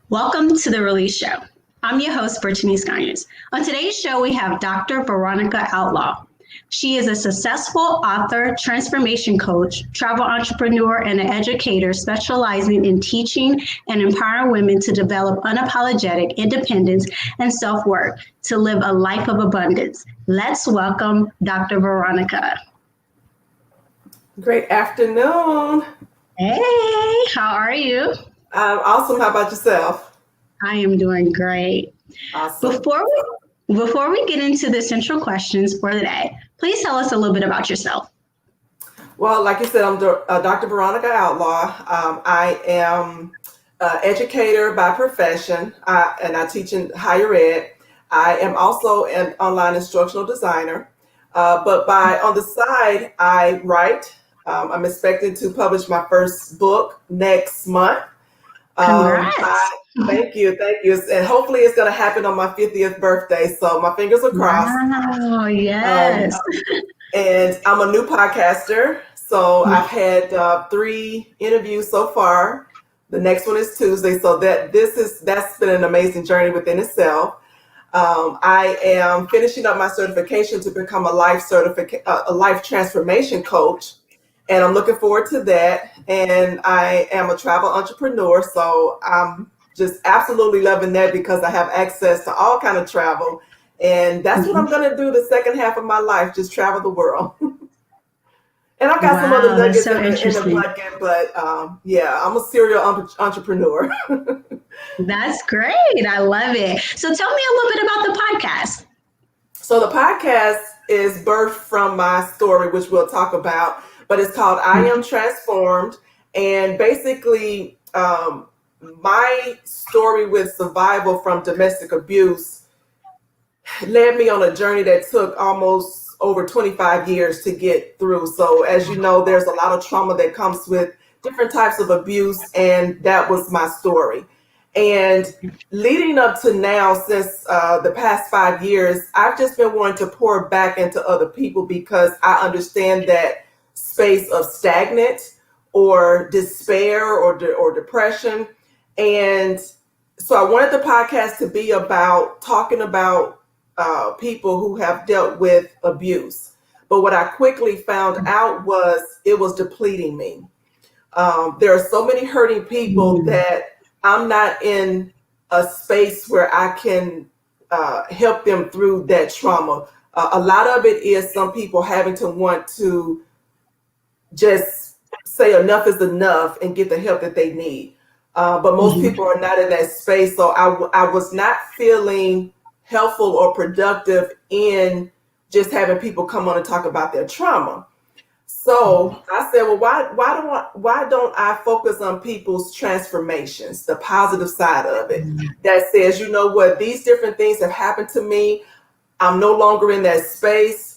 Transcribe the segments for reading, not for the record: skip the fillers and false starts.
Welcome to the Release Show. I'm your host, Brittany Skynes. On today's show, we have Dr. Veronica Outlaw. She is a successful author, transformation coach, travel entrepreneur, and an educator specializing in teaching and empowering women to develop unapologetic independence and self-worth to live a life of abundance. Let's welcome Dr. Veronica. Great afternoon. Hey, how are you? I'm awesome. How about yourself? I am doing great. Awesome. Before we get into the central questions for the day, please tell us a little bit about yourself. Well, like you said, I'm Dr. Veronica Outlaw. I am an educator by profession, and I teach in higher ed. I am also an online instructional designer, but on the side, I write. I'm expecting to publish my first book next month. Congrats. Thank you. And hopefully it's going to happen on my 50th birthday. So my fingers are crossed. Wow, yes. And I'm a new podcaster. So I've had 3 interviews so far. The next one is Tuesday. So that's been an amazing journey within itself. I am finishing up my certification to become a life transformation coach. And I'm looking forward to that. And I am a travel entrepreneur. So I'm just absolutely loving that because I have access to all kind of travel. And that's what I'm going to do the second half of my life, just travel the world. And I've got some other nuggets in the bucket, but I'm a serial entrepreneur. That's great. I love it. So tell me a little bit about the podcast. So the podcast is birthed from my story, which we'll talk about. But it's called I Am Transformed. And basically, my story with survival from domestic abuse led me on a journey that took almost over 25 years to get through. So as you know, there's a lot of trauma that comes with different types of abuse. And that was my story. And leading up to now, since the past 5 years, I've just been wanting to pour back into other people because I understand that space of stagnant or despair or depression. And so I wanted the podcast to be about talking about people who have dealt with abuse. But what I quickly found out was it was depleting me. There are so many hurting people that I'm not in a space where I can help them through that trauma. A lot of it is some people having to want to just say enough is enough and get the help that they need. But most people are not in that space. So I was not feeling helpful or productive in just having people come on and talk about their trauma. So I said, well, why don't I focus on people's transformations, the positive side of it that says, you know what, these different things have happened to me. I'm no longer in that space.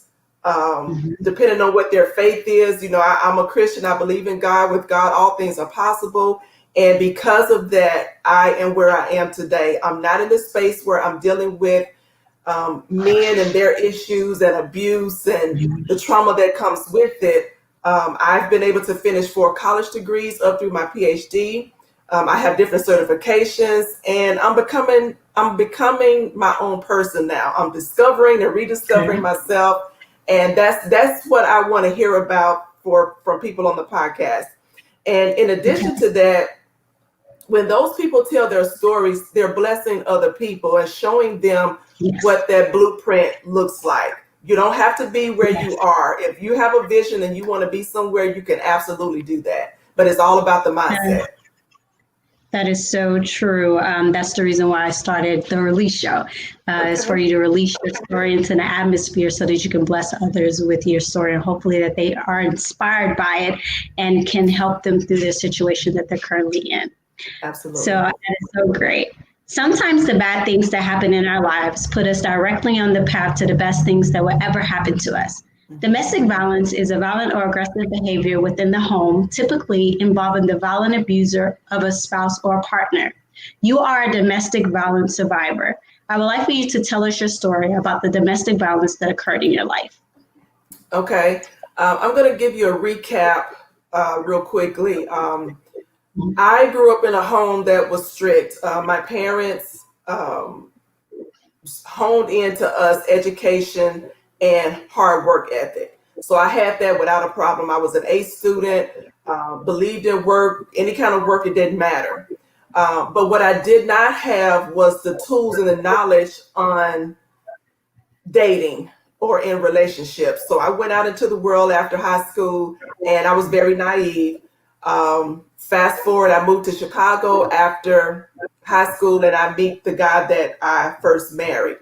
Depending on what their faith is, I'm a Christian. I believe in God. With God, all things are possible. And because of that, I am where I am today. I'm not in the space where I'm dealing with men and their issues and abuse and the trauma that comes with it. I've been able to finish 4 college degrees up through my PhD. I have different certifications, and I'm becoming my own person now. I'm discovering and rediscovering myself. And that's what I want to hear about from people on the podcast. And in addition to that, when those people tell their stories, they're blessing other people and showing them what that blueprint looks like. You don't have to be where you are. If you have a vision and you want to be somewhere, you can absolutely do that. But it's all about the mindset. That is so true. That's the reason why I started the Release Show. Is for you to release your story into the atmosphere so that you can bless others with your story, and hopefully that they are inspired by it and can help them through the situation that they're currently in. Absolutely. So that is so great. Sometimes the bad things that happen in our lives put us directly on the path to the best things that will ever happen to us. Domestic violence is a violent or aggressive behavior within the home, typically involving the violent abuser of a spouse or partner. You are a domestic violence survivor. I would like for you to tell us your story about the domestic violence that occurred in your life. Okay. I'm going to give you a recap real quickly. I grew up in a home that was strict. My parents honed into us education and hard work ethic. So I had that without a problem. I was an A student, believed in work, any kind of work, it didn't matter. But what I did not have was the tools and the knowledge on dating or in relationships. So I went out into the world after high school and I was very naive. Fast forward, I moved to Chicago after high school and I meet the guy that I first married.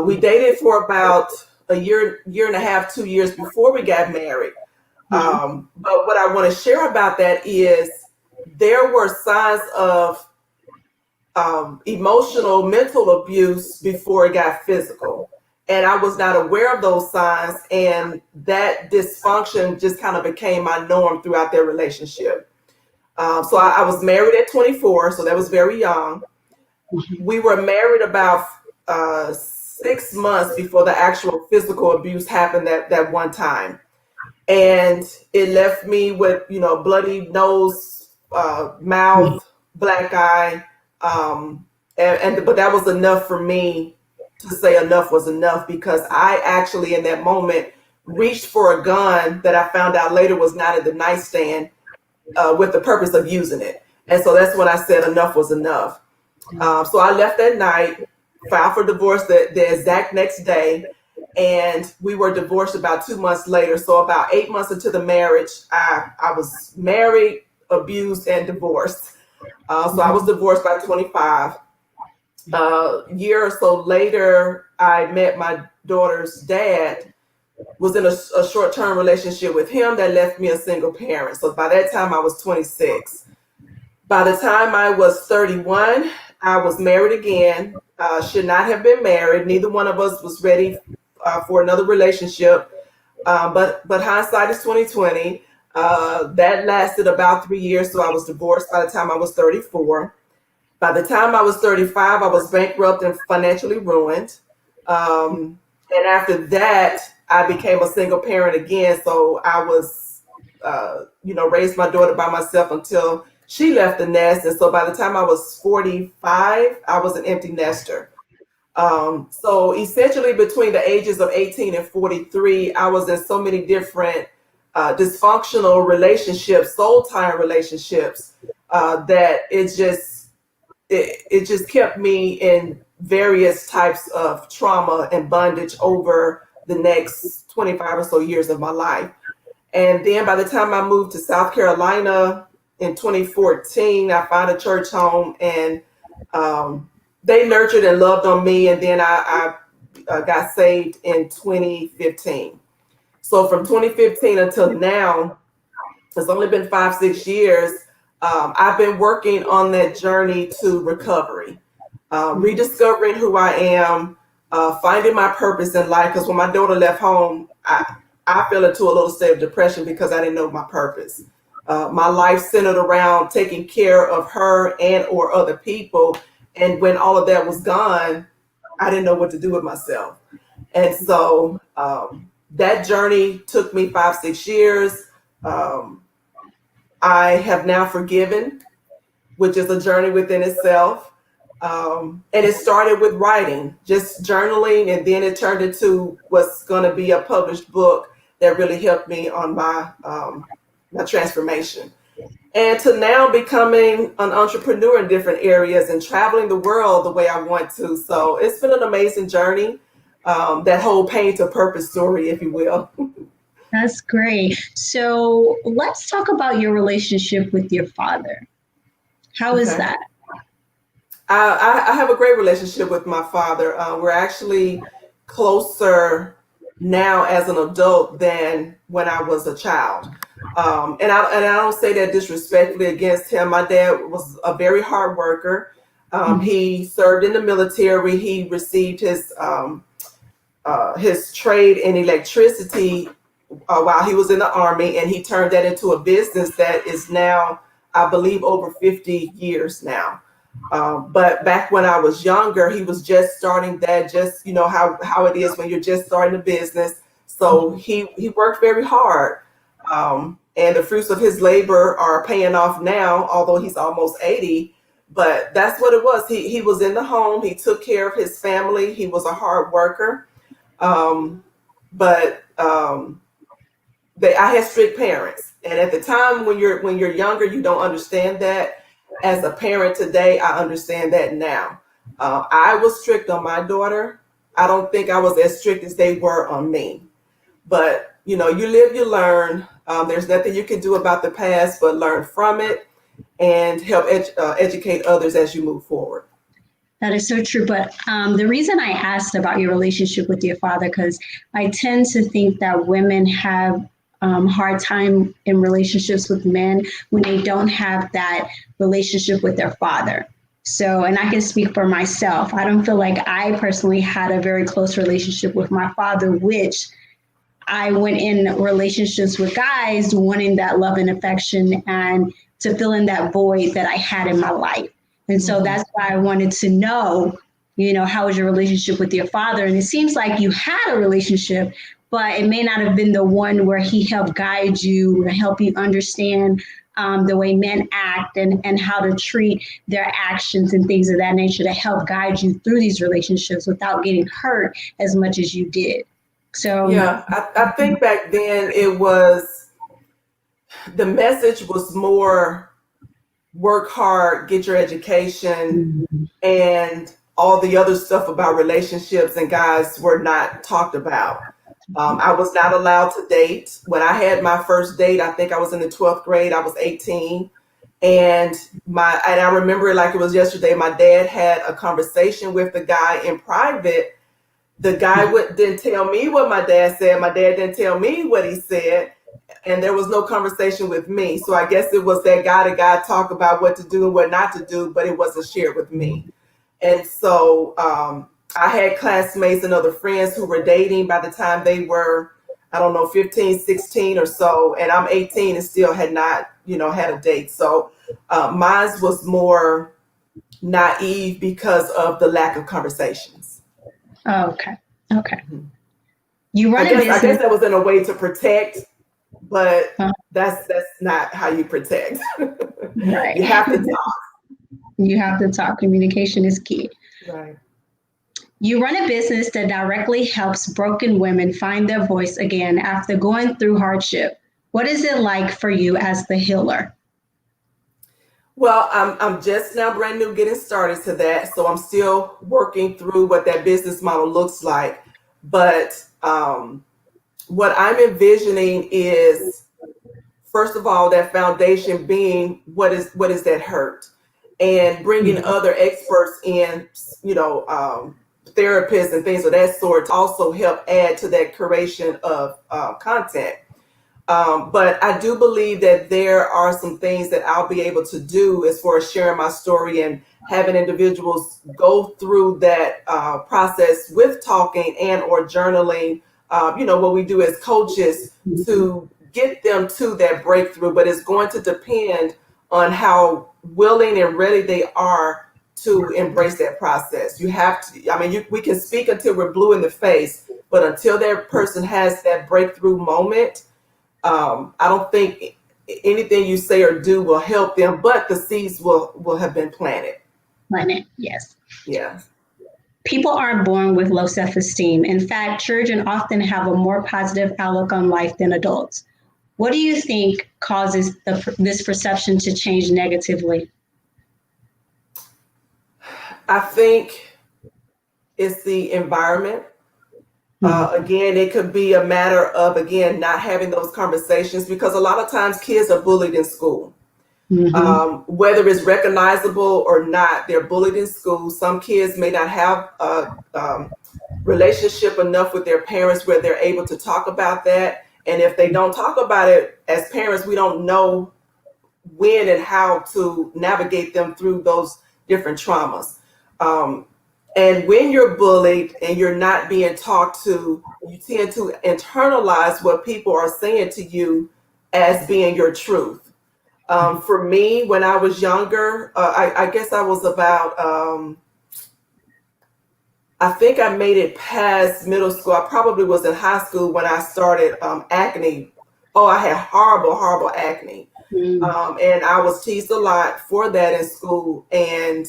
We dated for about a year and a half, 2 years before we got married. Mhm. But what I want to share about that is there were signs of emotional, mental abuse before it got physical. And I was not aware of those signs. And that dysfunction just kind of became my norm throughout their relationship. So I was married at 24, so that was very young. Mhm. We were married about 6 months before the actual physical abuse happened that one time. And it left me with, bloody nose, Mhm. mouth, black eye. But that was enough for me to say enough was enough because I actually, in that moment, reached for a gun that I found out later was not in the nightstand with the purpose of using it. And so that's when I said enough was enough. So I left that night, filed for divorce the exact next day, and we were divorced about 2 months later. So about 8 months into the marriage, I was married, abused, and divorced. So I was Mhm. divorced by 25. A year or so later, I met my daughter's dad, was in a short-term relationship with him that left me a single parent. So by that time, I was 26. By the time I was 31, I was married again. Should not have been married. Neither one of us was ready for another relationship. But hindsight is 2020. That lasted about 3 years, so I was divorced by the time I was 34. By the time I was 35, I was bankrupt and financially ruined. And after that, I became a single parent again. So I was, raised my daughter by myself until she left the nest. And so by the time I was 45, I was an empty nester. So essentially, between the ages of 18 and 43, I was in so many different dysfunctional relationships, soul tying relationships, that it just kept me in various types of trauma and bondage over the next 25 or so years of my life. And then by the time I moved to South Carolina in 2014, I found a church home and um, they nurtured and loved on me. And then I got saved in 2015. So from 2015 until now, it's only been 5, 6 years. I've been working on that journey to recovery, Mhm. rediscovering who I am, finding my purpose in life. Because when my daughter left home, I fell into a little state of depression because I didn't know my purpose. My life centered around taking care of her and or other people. And when all of that was gone, I didn't know what to do with myself. And so that journey took me 5, 6 years. Um, I have now forgiven, which is a journey within itself. And it started with writing, just journaling, and then it turned into what's going to be a published book that really helped me on my transformation. And to now becoming an entrepreneur in different areas and traveling the world the way I want to. So it's been an amazing journey. That whole pain to purpose story, if you will. That's great. So let's talk about your relationship with your father. How is Okay. that? I have a great relationship with my father. We're actually closer now as an adult than when I was a child. And I don't say that disrespectfully against him. My dad was a very hard worker. Mhm. He served in the military. He received his trade in electricity while he was in the army, and he turned that into a business that is now, I believe, over 50 years now. But back when I was younger, he was just starting that, just how it is when you're just starting a business. So he worked very hard. And the fruits of his labor are paying off now, although he's almost 80. But that's what it was. He was in the home. He took care of his family. He was a hard worker. Um, but I had strict parents, and at the time when you're younger, you don't understand that. As a parent today, I understand that now. I was strict on my daughter. I don't think I was as strict as they were on me. But you live, you learn. There's nothing you can do about the past but learn from it and help educate others as you move forward. That is so true. But the reason I asked about your relationship with your father, because I tend to think that women have hard time in relationships with men when they don't have that relationship with their father. So, and I can speak for myself. I don't feel like I personally had a very close relationship with my father, which I went in relationships with guys wanting that love and affection and to fill in that void that I had in my life. And so that's why I wanted to know, how was your relationship with your father? And it seems like you had a relationship, but it may not have been the one where he helped guide you and help you understand the way men act and how to treat their actions and things of that nature to help guide you through these relationships without getting hurt as much as you did. So Yeah, I think back then the message was more work hard, get your education, and all the other stuff about relationships and guys were not talked about. I was not allowed to date. When I had my first date, I think I was in the 12th grade. I was 18. And I remember it like it was yesterday. My dad had a conversation with the guy in private. The guy didn't tell me what my dad said. My dad didn't tell me what he said. And there was no conversation with me. So I guess it was that guy to guy talk about what to do and what not to do, but it wasn't shared with me. And so I had classmates and other friends who were dating by the time they were, I don't know, 15, 16 or so. And I'm 18 and still had not, had a date. So mine was more naive because of the lack of conversations. Oh, okay. You run I a business. guess that was in a way to protect, but that's not how you protect. Right. You have to talk. You have to talk. Communication is key. Right. You run a business that directly helps broken women find their voice again after going through hardship. What is it like for you as the healer? Well, I'm just now brand new getting started to that, so I'm still working through what that business model looks like. But what I'm envisioning is, first of all, that foundation being what is that hurt, and bringing other experts in, therapists and things of that sort to also help add to that curation of content. But I do believe that there are some things that I'll be able to do as far as sharing my story and having individuals go through that process with talking and or journaling, what we do as coaches to get them to that breakthrough. But it's going to depend on how willing and ready they are to embrace that process. You have to, we can speak until we're blue in the face, but until that person has that breakthrough moment, I don't think anything you say or do will help them, but the seeds will have been planted. Planted, yes. Yeah. People aren't born with low self-esteem. In fact, children often have a more positive outlook on life than adults. What do you think causes this perception to change negatively? I think it's the environment. Again, it could be a matter of, not having those conversations, because a lot of times kids are bullied in school. Whether it's recognizable or not, they're bullied in school. Some kids may not have a relationship enough with their parents where they're able to talk about that. And if they don't talk about it, as parents, we don't know when and how to navigate them through those different traumas. And when you're bullied and you're not being talked to, you tend to internalize what people are saying to you as being your truth. For me, when I was younger, I guess I was about, I think I made it past middle school. I probably was in high school when I started acne Oh, I had horrible, horrible acne. Mm. And I was teased a lot for that in school. And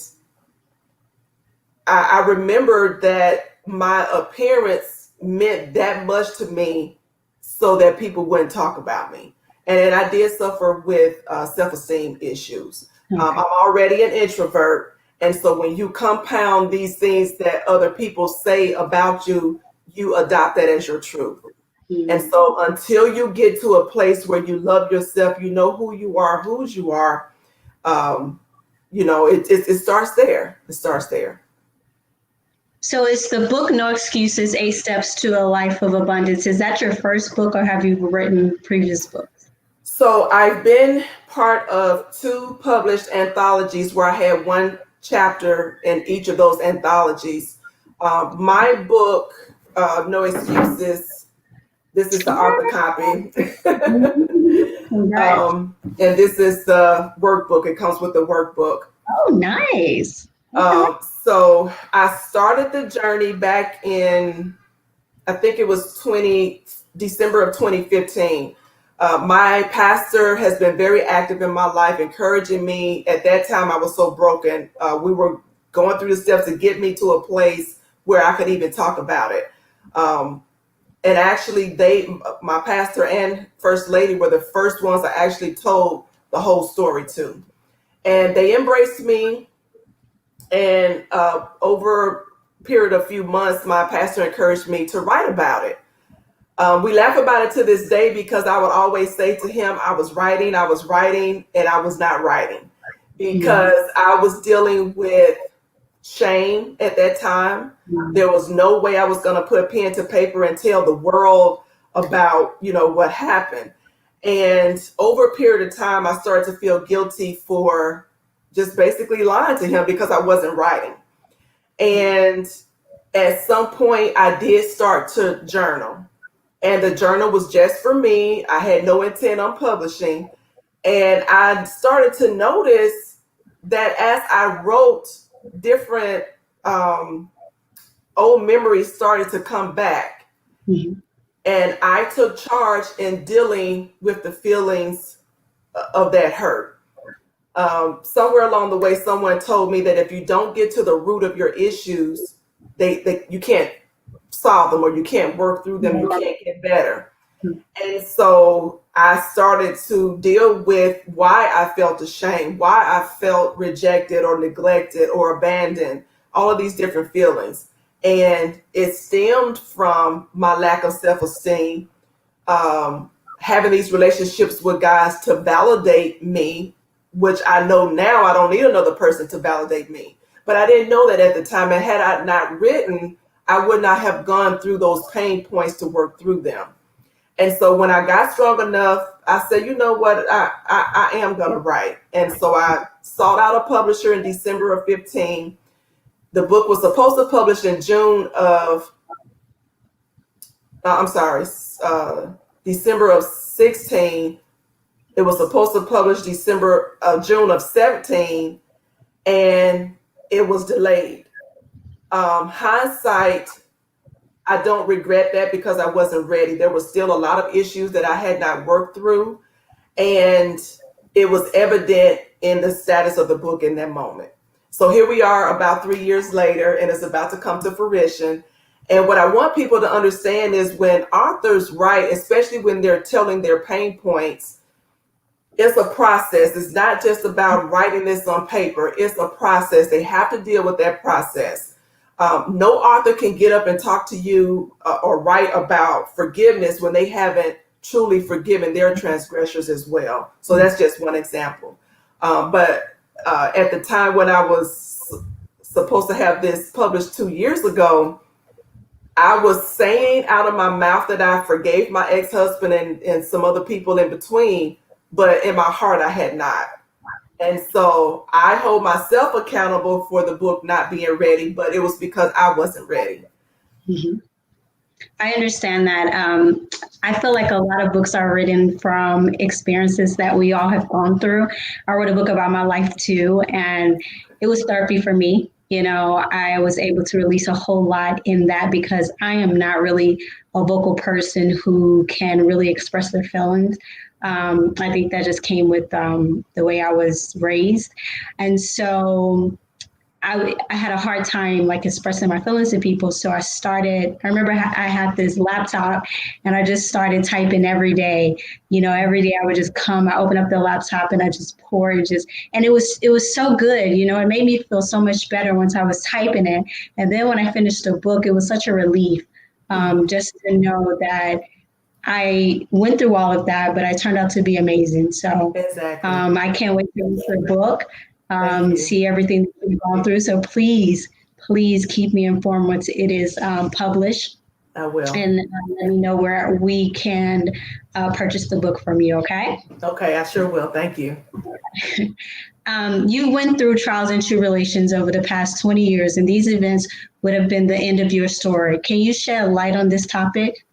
I remember that my appearance meant that much to me so that people wouldn't talk about me. And then I did suffer with self-esteem issues. Okay. I'm already an introvert. And so when you compound these things that other people say about you, you adopt that as your truth. And Mm. so until you get to a place where you love yourself, you know who you are, whose you are, um, it starts there. It starts there. So is the book No Excuses, 8 Steps to a Life of Abundance? Is that your first book or have you written previous books? So I've been part of two published anthologies where I had one chapter in each of those anthologies. My book, No Excuses, this is the author copy. Congrats. And this is the workbook. It comes with the workbook. Oh, nice. Okay. So I started the journey back in, I think it was December of 2015. My pastor has been very active in my life, encouraging me. At that time, I was so broken. We were going through the steps to get me to a place where I could even talk about it. And actually, my pastor and first lady were the first ones I actually told the whole story to. And they embraced me. And over a period of a few months, my pastor encouraged me to write about it. We laugh about it to this day because I would always say to him, I was writing, and I was not writing Mhm. because I was dealing with shame at that time. There was no way I was going to put pen to paper and tell the world about, what happened. And over a period of time, I started to feel guilty for just basically lying to him because I wasn't writing. And at some point, I did start to journal. And the journal was just for me. I had no intent on publishing. And I started to notice that as I wrote, different um, old memories started to come back. Mhm. And I took charge in dealing with the feelings of that hurt. Somewhere along the way, someone told me that if you don't get to the root of your issues, you can't solve them or you can't work through them, you can't get better. And so I started to deal with why I felt ashamed, why I felt rejected or neglected or abandoned, all of these different feelings. And it stemmed from my lack of self esteem, having these relationships with guys to validate me, which I know now I don't need another person to validate me. But I didn't know that at the time. And had I not written, I would not have gone through those pain points to work through them. And so when I got strong enough, I said, you know what, I am going to write. And so I sought out a publisher in December of 15. The book was supposed to publish in June of, I'm sorry, December of 16. It was supposed to publish June of 17, and it was delayed. Hindsight, I don't regret that because I wasn't ready. There was still a lot of issues that I had not worked through. And it was evident in the status of the book in that moment. So here we are about 3 years later, and it's about to come to fruition. And what I want people to understand is when authors write, especially when they're telling their pain points, it's a process. It's not just about writing this on paper. It's a process. They have to deal with that process. No author can get up and talk to you or write about forgiveness when they haven't truly forgiven their transgressors as well. So that's just one example. But at the time when I was supposed to have this published 2 years ago, I was saying out of my mouth that I forgave my ex-husband and some other people in between, but in my heart I had not. And so I hold myself accountable for the book not being ready, but it was because I wasn't ready. Mhm. I understand that. I feel like a lot of books are written from experiences that we all have gone through. I wrote a book about my life too, and it was therapy for me. I was able to release a whole lot in that because I am not really a vocal person who can really express their feelings. I think that just came with the way I was raised. And so I had a hard time like expressing my feelings to people. So I remember I had this laptop and I just started typing every day. Every day I would just I open up the laptop and I just pour and it was so good. It made me feel so much better once I was typing it. And then when I finished the book, it was such a relief just to know that I went through all of that, but I turned out to be amazing. So Exactly. I can't wait to read your book, Thank you. see everything that you've gone through. So please keep me informed once it is published I will. and let me know where we can purchase the book from you, okay? Okay, I sure will. Thank you. You went through trials and tribulations over the past 20 years, and these events would have been the end of your story. Can you shed light on this topic?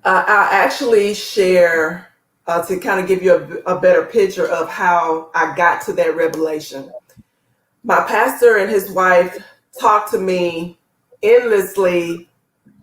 I actually share to kind of give you a better picture of how I got to that revelation. My pastor and his wife talked to me endlessly,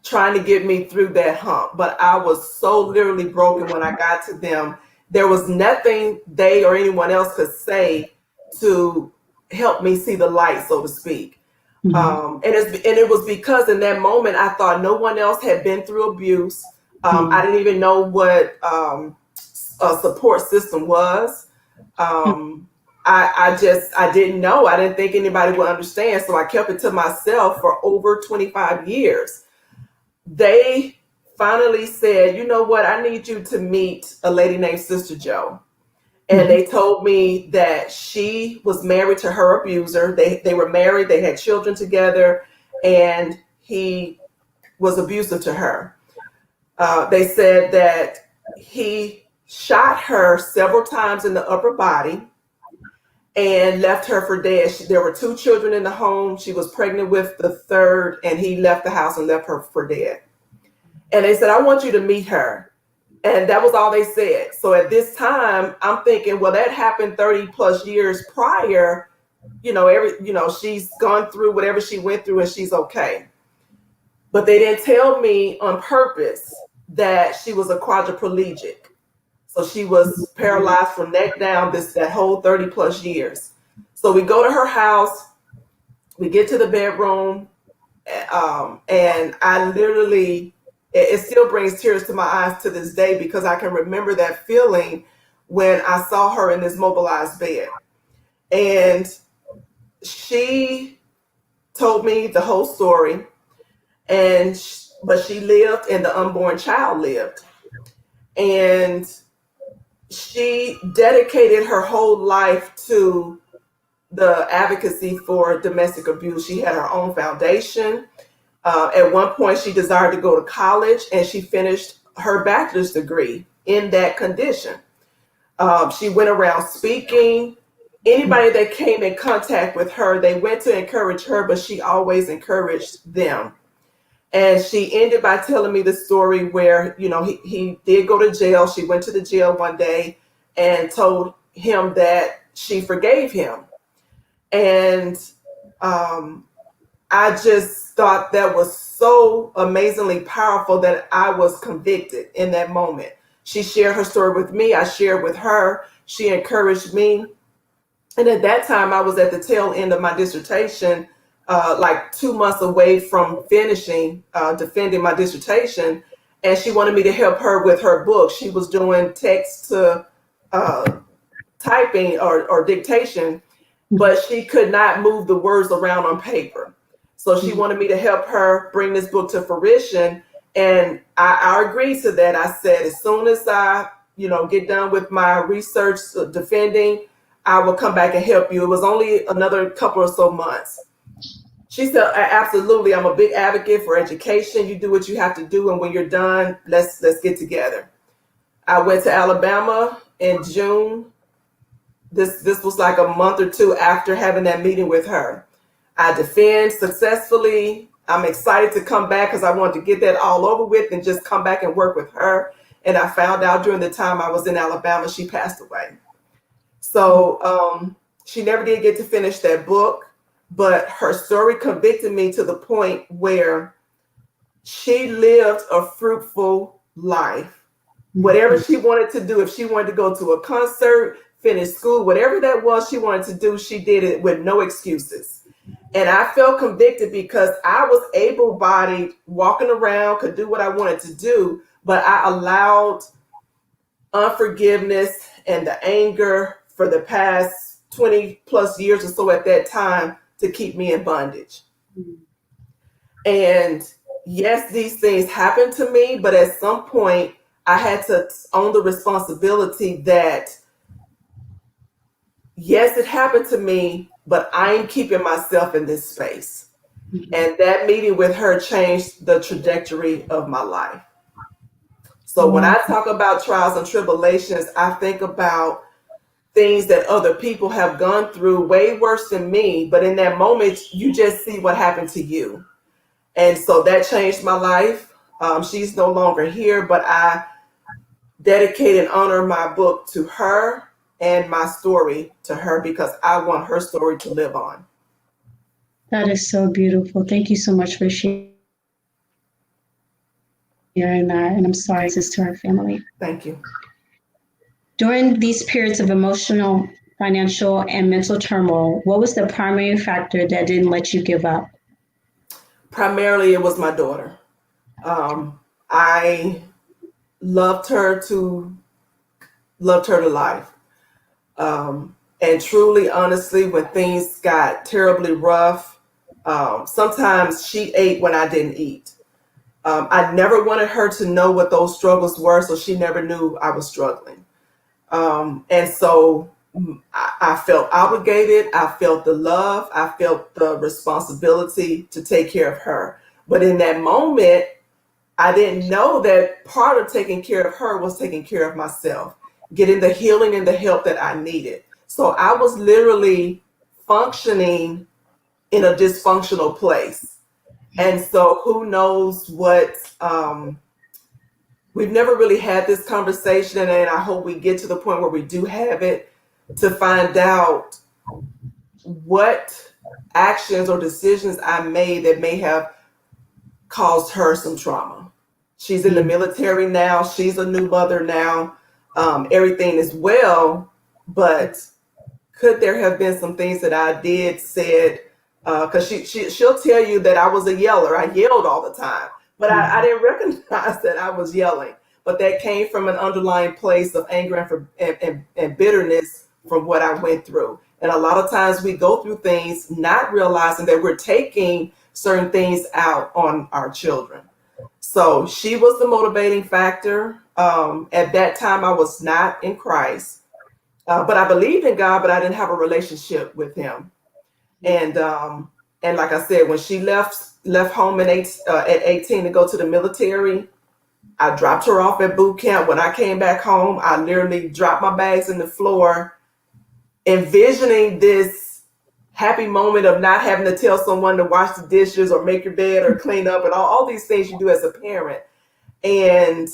trying to get me through that hump, but I was so literally broken when I got to them. There was nothing they or anyone else could say to help me see the light, so to speak. And it was because in that moment I thought no one else had been through abuse. I didn't even know what a support system was. I didn't know. I didn't think anybody would understand. So I kept it to myself for over 25 years. They finally said, you know what? I need you to meet a lady named Sister Joe. And they told me that she was married to her abuser. They were married, they had children together, and he was abusive to her. They said that he shot her several times in the upper body and left her for dead. There were 2 children in the home. She was pregnant with the third, and he left the house and left her for dead. And they said, I want you to meet her. And that was all they said. So at this time, I'm thinking, well, that happened 30 plus years prior. She's gone through whatever she went through and she's okay. But they didn't tell me on purpose that she was a quadriplegic. So she was paralyzed from neck down that whole 30 plus years. So we go to her house, we get to the bedroom, and I literally, it still brings tears to my eyes to this day because I can remember that feeling when I saw her in this mobilized bed. And she told me the whole story, but she lived and the unborn child lived. And she dedicated her whole life to the advocacy for domestic abuse. She had her own foundation. At one point, she desired to go to college, and she finished her bachelor's degree in that condition. She went around speaking. Anybody that came in contact with her, they went to encourage her, but she always encouraged them. And she ended by telling me the story where, he did go to jail. She went to the jail one day and told him that she forgave him. And I just thought that was so amazingly powerful that I was convicted in that moment. She shared her story with me. I shared with her. She encouraged me. And at that time, I was at the tail end of my dissertation, like 2 months away from finishing defending my dissertation. And she wanted me to help her with her book. She was doing text to typing or dictation, but she could not move the words around on paper. So she wanted me to help her bring this book to fruition. And I agreed to that. I said, as soon as I, get done with my research defending, I will come back and help you. It was only another couple or so months. She said, absolutely. I'm a big advocate for education. You do what you have to do. And when you're done, let's get together. I went to Alabama in June. This was like a month or 2 after having that meeting with her. I defend successfully. I'm excited to come back because I wanted to get that all over with and just come back and work with her. And I found out during the time I was in Alabama, she passed away. So she never did get to finish that book. but her story convicted me to the point where she lived a fruitful life. Whatever she wanted to do, if she wanted to go to a concert, finish school, whatever that was she wanted to do, she did it with no excuses. And I felt convicted because I was able-bodied, walking around, could do what I wanted to do, but I allowed unforgiveness and the anger for the past 20 plus years or so at that time to keep me in bondage. And yes, these things happened to me, but at some point I had to own the responsibility that yes, it happened to me, but I am keeping myself in this space. And that meeting with her changed the trajectory of my life. So when I talk about trials and tribulations, I think about things that other people have gone through way worse than me. But in that moment, you just see what happened to you. And so that changed my life. She's no longer here, but I dedicate and honor my book to her and my story to her because I want her story to live on. That is so beautiful. Thank you so much for sharing that. And I'm sorry this is to her family. Thank you. During these periods of emotional, financial, and mental turmoil, what was the primary factor that didn't let you give up? Primarily, it was my daughter. I loved her to life. And truly, honestly, when things got terribly rough, sometimes she ate when I didn't eat. I never wanted her to know what those struggles were, so she never knew I was struggling. And so I felt obligated. I felt the love. I felt the responsibility to take care of her. But in that moment, I didn't know that part of taking care of her was taking care of myself, getting the healing and the help that I needed. So I was literally functioning in a dysfunctional place. And so who knows what, we've never really had this conversation, and I hope we get to the point where we do have it to find out what actions or decisions I made that may have caused her some trauma. She's in the military now. She's a new mother now. Everything is well, but could there have been some things that I did, said, because she'll tell you that I was a yeller. I yelled all the time, but I didn't recognize that I was yelling. But that came from an underlying place of anger and bitterness from what I went through. And a lot of times we go through things not realizing that we're taking certain things out on our children. So she was the motivating factor. At that time, I was not in Christ, but I believed in God, but I didn't have a relationship with Him. And like I said, when she left home at 18 to go to the military, I dropped her off at boot camp. When I came back home, I literally dropped my bags in the floor, envisioning this happy moment of not having to tell someone to wash the dishes or make your bed or clean up and all these things you do as a parent. And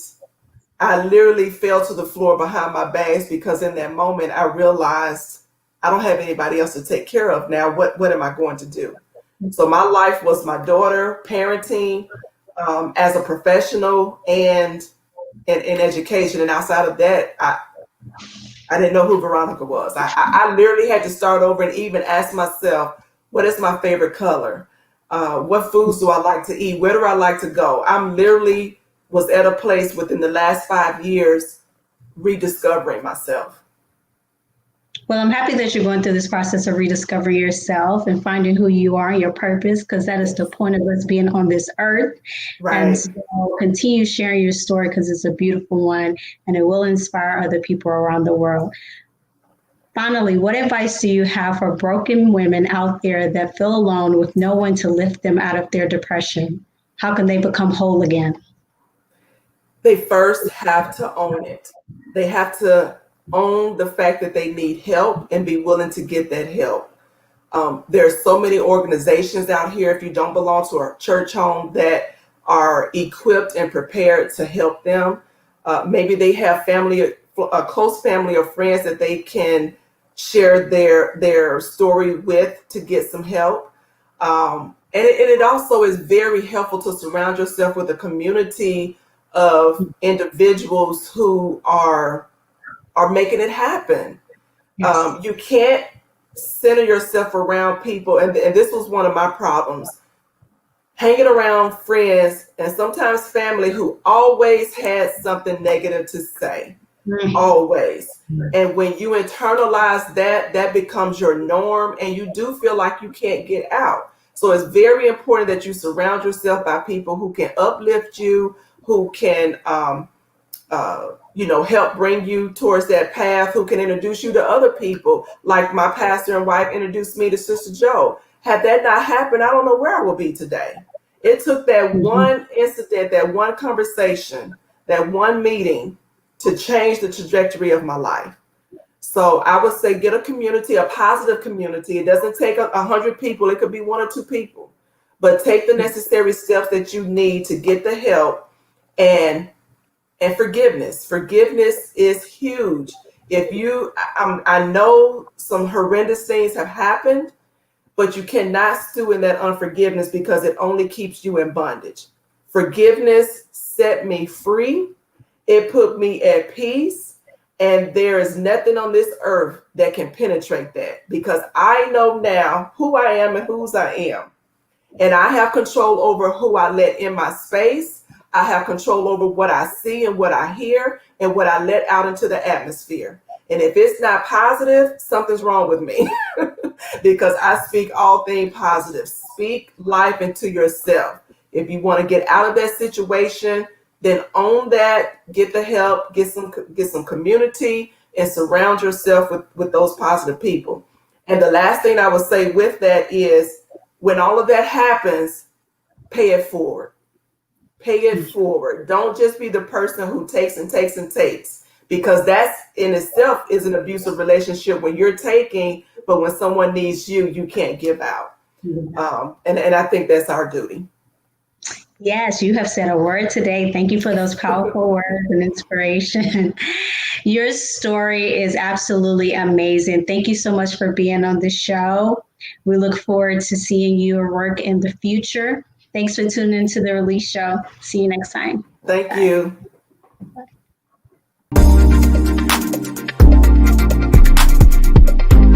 I literally fell to the floor behind my bags because in that moment I realized I don't have anybody else to take care of now. What am I going to do? So my life was my daughter, parenting, as a professional, and in education. And outside of that, I didn't know who Veronica was. I literally had to start over and even ask myself, what is my favorite color? What foods do I like to eat? Where do I like to go? I'm literally was at a place within the last 5 years rediscovering myself. Well, I'm happy that you're going through this process of rediscovering yourself and finding who you are and your purpose, because that is the point of us being on this earth. Right. And so continue sharing your story because it's a beautiful one and it will inspire other people around the world. Finally, what advice do you have for broken women out there that feel alone with no one to lift them out of their depression? How can they become whole again? They first have to own it. They have to own the fact that they need help and be willing to get that help. There's so many organizations out here, if you don't belong to a church home, that are equipped and prepared to help them. Maybe they have family, a close family or friends that they can share their story with to get some help. And it also is very helpful to surround yourself with a community of individuals who are making it happen. Yes. You can't center yourself around people, and this was one of my problems. Hanging around friends and sometimes family who always had something negative to say, always. And when you internalize that, that becomes your norm, and you do feel like you can't get out. So it's very important that you surround yourself by people who can uplift you, who can help bring you towards that path, who can introduce you to other people. Like my pastor and wife introduced me to Sister Joe. Had that not happened, I don't know where I will be today. It took that Mhm. one incident, that one conversation, that one meeting to change the trajectory of my life. So I would say get a community, a positive community. It doesn't take 100 people. It could be 1 or 2 people, but take the necessary steps that you need to get the help. And forgiveness is huge. If you I know some horrendous things have happened, but you cannot stew in that unforgiveness because it only keeps you in bondage. Forgiveness set me free. It put me at peace, and there is nothing on this earth that can penetrate that, because I know now who I am and whose I am. And I have control over who I let in my space. I have control over what I see and what I hear and what I let out into the atmosphere. And if it's not positive, something's wrong with me because I speak all things positive. Speak life into yourself. If you want to get out of that situation, then own that, get the help, get some community, and surround yourself with those positive people. And the last thing I would say with that is, when all of that happens, pay it forward. Pay it forward. Don't just be the person who takes and takes and takes, because that's in itself is an abusive relationship when you're taking, but when someone needs you, you can't give out. And I think that's our duty. Yes, you have said a word today. Thank you for those powerful words and inspiration. Your story is absolutely amazing. Thank you so much for being on the show. We look forward to seeing your work in the future. Thanks for tuning into the Release Show. See you next time. Thank Bye. you.